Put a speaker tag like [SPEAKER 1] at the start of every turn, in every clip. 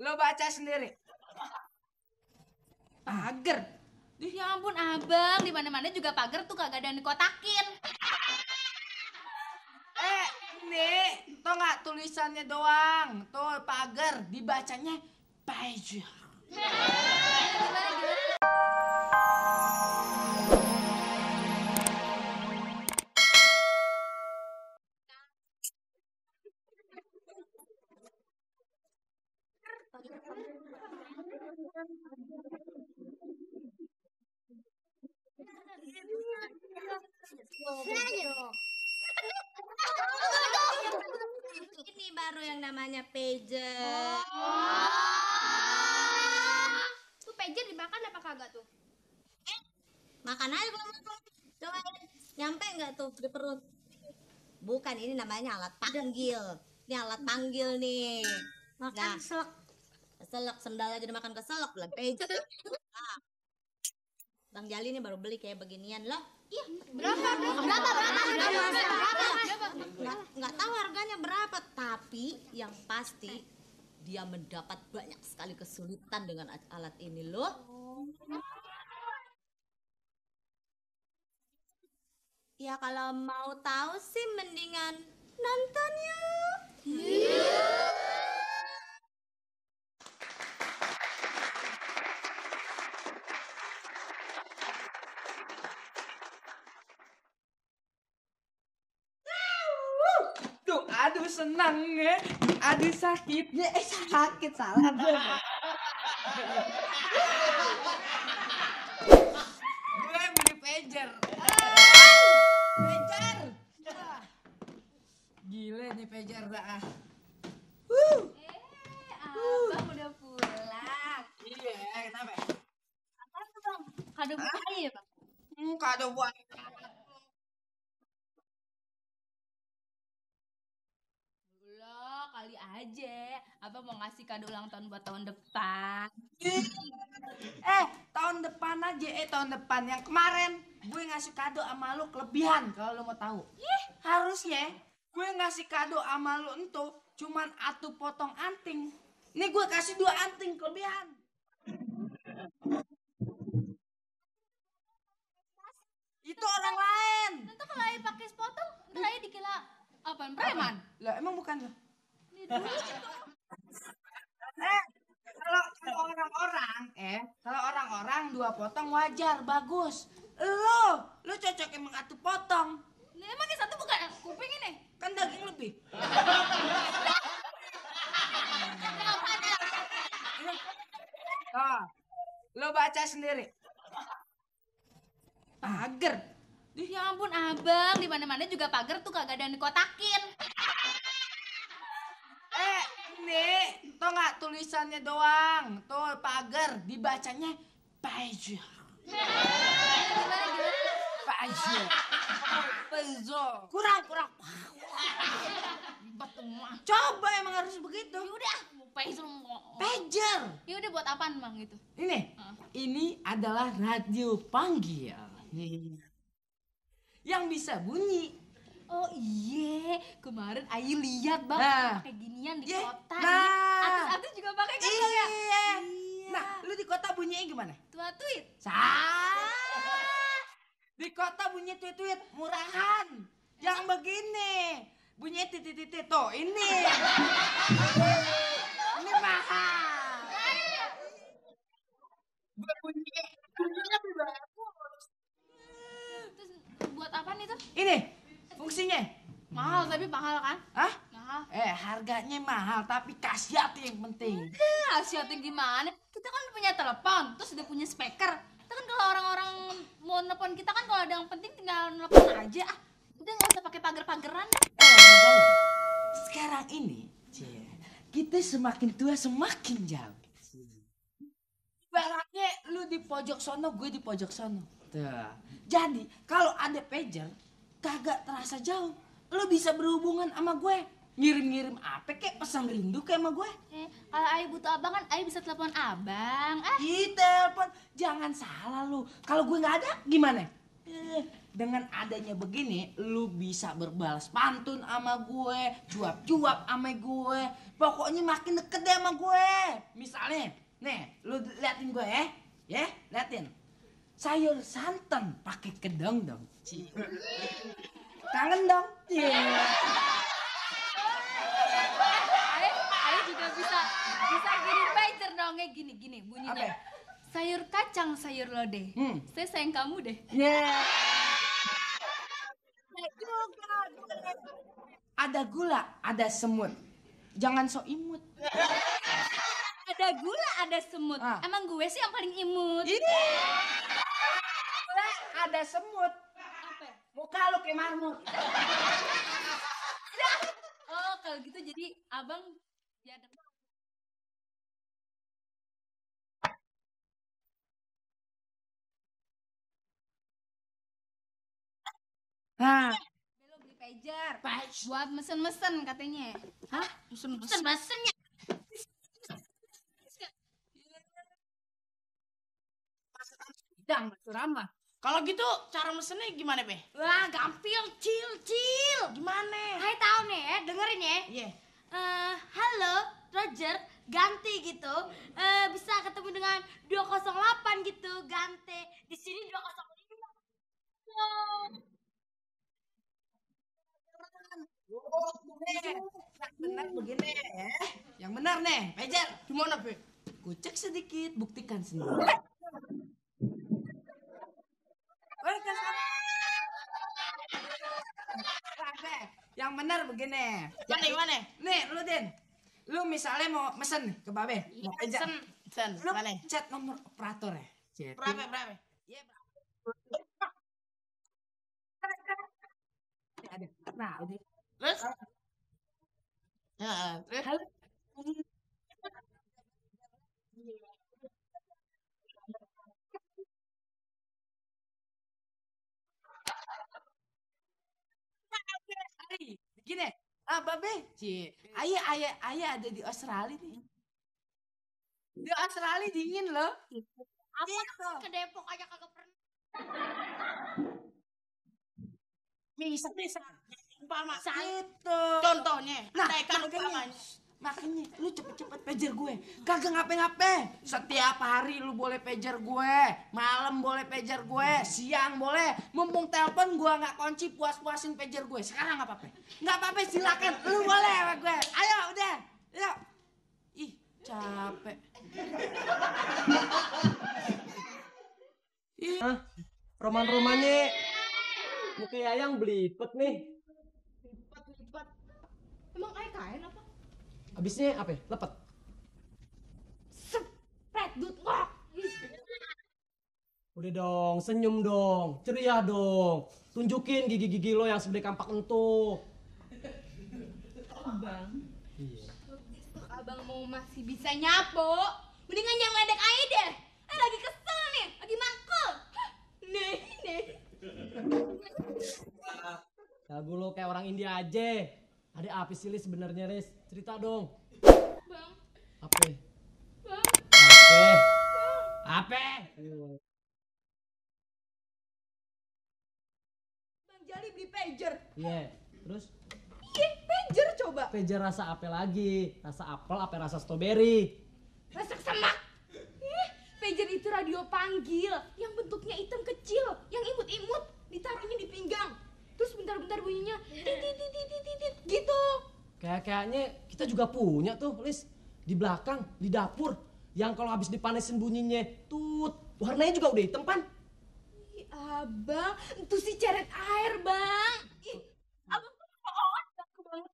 [SPEAKER 1] Lo baca sendiri. Pager.
[SPEAKER 2] Ya ampun abang, di mana-mana juga pagar tuh kagak ada yang dikotakin.
[SPEAKER 1] Ini tau nggak tulisannya doang. Tuh pager, dibacanya pager.
[SPEAKER 2] Gimana?
[SPEAKER 3] Ini baru yang namanya pager.
[SPEAKER 2] Tuh pager dimakan apa kagak tuh?
[SPEAKER 3] Makan aja gua makan. Coba nyampe nggak tuh di perut? Bukan, ini namanya alat panggil. Ini alat panggil nih. Makan selek. Selek sendal aja udah makan keselak bilang pager. Ah. Bang Jali nih baru beli kayak beginian loh.
[SPEAKER 2] Iya, berapa?
[SPEAKER 3] Nggak tahu harganya berapa, tapi yang pasti dia mendapat banyak sekali kesulitan dengan alat ini loh. Ya kalau mau tahu sih mendingan nonton yuk.
[SPEAKER 1] Tuh, aduh senang ya. Aduh sakitnya, sakit salah gue. Gue beli pager. Pager. Gile nih pager dah.
[SPEAKER 2] Abang udah pulang.
[SPEAKER 1] Iya, kenapa?
[SPEAKER 2] Apa tuh bang? Kado buka ya bang?
[SPEAKER 1] Kado buat.
[SPEAKER 2] Loh, kali aja. Abang mau ngasih kado ulang tahun buat tahun depan.
[SPEAKER 1] Tahun depan aja, tahun depan yang kemarin gue ngasih kado sama lu kelebihan kalau lu mau tahu. Harusnya gue ngasih kado sama lu entuh cuman atu potong anting. Ini gue kasih 2 anting kelebihan. Itu orang lain.
[SPEAKER 2] Tentu kalau ayah pakai sepotong, ntar ayah dikira apaan preman?
[SPEAKER 1] Lah emang bukan lo? Kalau orang-orang 2 potong wajar, bagus. Lu cocok emang atu potong.
[SPEAKER 2] Nah, emang yang satu bukan kuping ini?
[SPEAKER 1] Kan daging lebih. Lo baca sendiri. Pager.
[SPEAKER 2] Ya ampun abang, di mana-mana juga pagar tuh kagak ada yang dikotakin.
[SPEAKER 1] Ini tau nggak tulisannya doang. Tuh pager, dibacanya pager.
[SPEAKER 2] Gimana?
[SPEAKER 1] Pager.
[SPEAKER 2] Pezo.
[SPEAKER 1] Kurang. Coba emang harus begitu.
[SPEAKER 2] Yaudah, pezo.
[SPEAKER 1] Pager.
[SPEAKER 2] Yaudah buat apaan bang itu?
[SPEAKER 1] Ini adalah radio panggil. Yang bisa bunyi.
[SPEAKER 2] Oh iya, kemarin Ayu lihat bang pakai ginian di kota. Artis-artis juga pakai kan bang ya?
[SPEAKER 1] Iya. Nah, lu di kota bunyinya gimana?
[SPEAKER 2] Tua tweet.
[SPEAKER 1] Di kota bunyi tweet murahan. Yang begini. Bunyinya titit-titit. Tuh, ini. Ini mahal. Bunyinya bagus.
[SPEAKER 2] Terus buat apaan itu?
[SPEAKER 1] Ini fungsinya.
[SPEAKER 2] Mahal tapi mahal kan?
[SPEAKER 1] Hah?
[SPEAKER 2] Mahal.
[SPEAKER 1] Harganya mahal tapi khasiat yang penting.
[SPEAKER 2] Khasiatnya gimana? Kita kan punya telepon, terus udah punya speaker. Kita kan kalau orang-orang mau nelpon kita kan kalau ada yang penting tinggal nelpon aja. Udah nggak usah pakai pagar-pageran.
[SPEAKER 1] Sekarang ini, kita semakin tua semakin jauh. Ibaratnya lu di pojok sono, gue di pojok sono. Tuh. Jadi kalau ada pager, kagak terasa jauh. Lu bisa berhubungan sama gue. Ngirim-ngirim apa kek, pesan rindu kayak sama gue.
[SPEAKER 2] Kalau Ayu butuh abang kan Ayu bisa telepon abang.
[SPEAKER 1] Telepon, jangan salah lu. Kalau gue nggak ada, gimana? Dengan adanya begini, lu bisa berbalas pantun sama gue, cuap-cuap sama gue. Pokoknya makin deket deh sama gue. Misalnya, nih, lu liatin gue ya, liatin. Sayur santan pakai kedong dong. Kangen dong.
[SPEAKER 2] Ayo juga bisa gini pager dong, kayak gini bunyinya.
[SPEAKER 1] Apa?
[SPEAKER 2] Sayur kacang, sayur lodeh. Saya sayang kamu deh.
[SPEAKER 1] Ada gula, ada semut. Jangan sok imut.
[SPEAKER 2] Ada gula, ada semut.
[SPEAKER 1] Ah.
[SPEAKER 2] Emang gue sih yang paling imut.
[SPEAKER 1] Gula, ada semut.
[SPEAKER 2] Apa?
[SPEAKER 1] Muka lu kayak marmut.
[SPEAKER 2] Oh, kalau gitu jadi abang ya ada.
[SPEAKER 1] Nah,
[SPEAKER 2] Lo beli pager buat mesen-mesen katanya.
[SPEAKER 1] hah?
[SPEAKER 2] Mesen-mesennya.
[SPEAKER 4] Dang, Rama. Kalau gitu cara mesennya gimana, Be?
[SPEAKER 2] Wah, gampang, cil.
[SPEAKER 4] Gimana?
[SPEAKER 2] Hai tahu nih ya, dengerin ya.
[SPEAKER 4] Iya.
[SPEAKER 2] Halo, Roger, ganti gitu. Bisa ketemu dengan 208 gitu, ganti. Di sini 205.
[SPEAKER 1] Yang benar begini ya. Yang benar nih, Pager.
[SPEAKER 4] Gimana, Be?
[SPEAKER 1] Kucek sedikit, buktikan sendiri. Woi, yang benar begini.
[SPEAKER 4] Gimana?
[SPEAKER 1] Nih, lu Din. Lu misalnya mau mesen nih ke Babe, mau Pager.
[SPEAKER 4] Sen,
[SPEAKER 1] Lu
[SPEAKER 4] mana?
[SPEAKER 1] chat nomor operator ya. Chat.
[SPEAKER 4] Berapa?
[SPEAKER 1] Iya, ada. Nah, ini.
[SPEAKER 4] Terus? Terus?
[SPEAKER 1] Halo. Gini, Babe, ayah ada di Australia nih. Di Australia dingin loh.
[SPEAKER 2] Apa
[SPEAKER 1] Gitu.
[SPEAKER 2] ke Depok aja kagak pernah.
[SPEAKER 4] Bisa. Umpama.
[SPEAKER 1] Itu.
[SPEAKER 4] Contohnya,
[SPEAKER 1] Nah,
[SPEAKER 4] andaikan
[SPEAKER 1] makanya,
[SPEAKER 4] umpamanya.
[SPEAKER 1] makanya lu cepet-cepet pager gue. Kagak ngape-ngape. Setiap hari lu boleh pager gue. Malam boleh pager gue. Siang boleh. Mumpung telepon gue nggak kunci, puas-puasin pager gue. Sekarang nggak apa-apa. Nggak apa-apa, silakan. Lu boleh sama gue. Ayo udah. Yuk. Ih, capek.
[SPEAKER 5] Roman-romannya muka Yayang belipet nih.
[SPEAKER 2] Emang ayah kain apa?
[SPEAKER 5] Habisnya apa? Lepet.
[SPEAKER 2] Sepret dut ngok.
[SPEAKER 5] Udah dong, senyum dong, ceria dong. Tunjukin gigi-gigi lo yang segede kampak entuh.
[SPEAKER 2] Abang,
[SPEAKER 5] Iya.
[SPEAKER 2] abang mau masih bisa nyapo, mendingan jangan ledek aja deh. Lagi kesel nih, lagi mangkul. Nih.
[SPEAKER 5] Lagu lo kayak orang India aja. Ada apa sih Lis sebenarnya Lis? Cerita dong.
[SPEAKER 2] Bang,
[SPEAKER 5] Apa?
[SPEAKER 2] bang,
[SPEAKER 5] Apa? Apa?
[SPEAKER 6] Bang Jali beli pager.
[SPEAKER 5] Iya. Terus?
[SPEAKER 6] Iya, pager coba.
[SPEAKER 5] Pager rasa apa lagi? Rasa apel apa rasa stroberi?
[SPEAKER 6] Rasa semak. Pager itu radio panggil yang bentuknya hitam kecil, yang imut-imut, ditaruhnya di pinggang. Terus bentar-bentar bunyinya tit gitu.
[SPEAKER 5] Kayaknya kita juga punya tuh Lis. Di belakang, di dapur. Yang kalau habis dipanesin bunyinya tut. Warnanya juga udah hitam pan.
[SPEAKER 6] Ih, abang, itu sih ceret air, bang. Ih, abang tuh otak banget.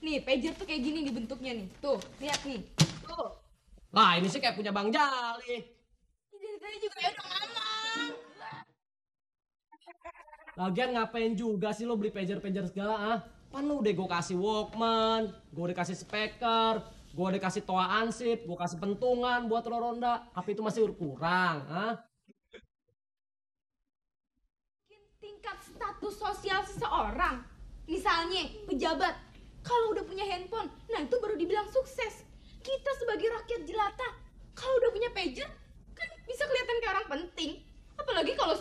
[SPEAKER 6] Nih, pager tuh kayak gini nih bentuknya nih. Tuh, lihat nih. Tuh.
[SPEAKER 5] Lah ini sih kayak punya Bang Jali.
[SPEAKER 6] Dari tadi juga ya udah ngomong.
[SPEAKER 5] Lagian ngapain juga sih lo beli pager-pager segala ah? Pan lu udah gue kasih Walkman, gue udah kasih speaker, gue udah kasih toa ansip, gue kasih pentungan buat lo ronda. Apa itu masih kurang ah?
[SPEAKER 6] Tingkat status sosial seseorang, misalnya pejabat, kalau udah punya handphone, nah itu baru dibilang sukses. Kita sebagai rakyat jelata, kalau udah punya pager, kan bisa kelihatan kayak orang penting. Apalagi kalau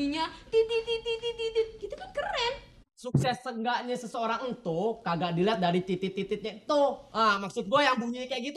[SPEAKER 6] bunyinya titit titit titit gitu kan keren.
[SPEAKER 5] Sukses enggaknya seseorang itu kagak dilihat dari titit-tititnya itu. Ah, maksud gue yang bunyi kayak gitu.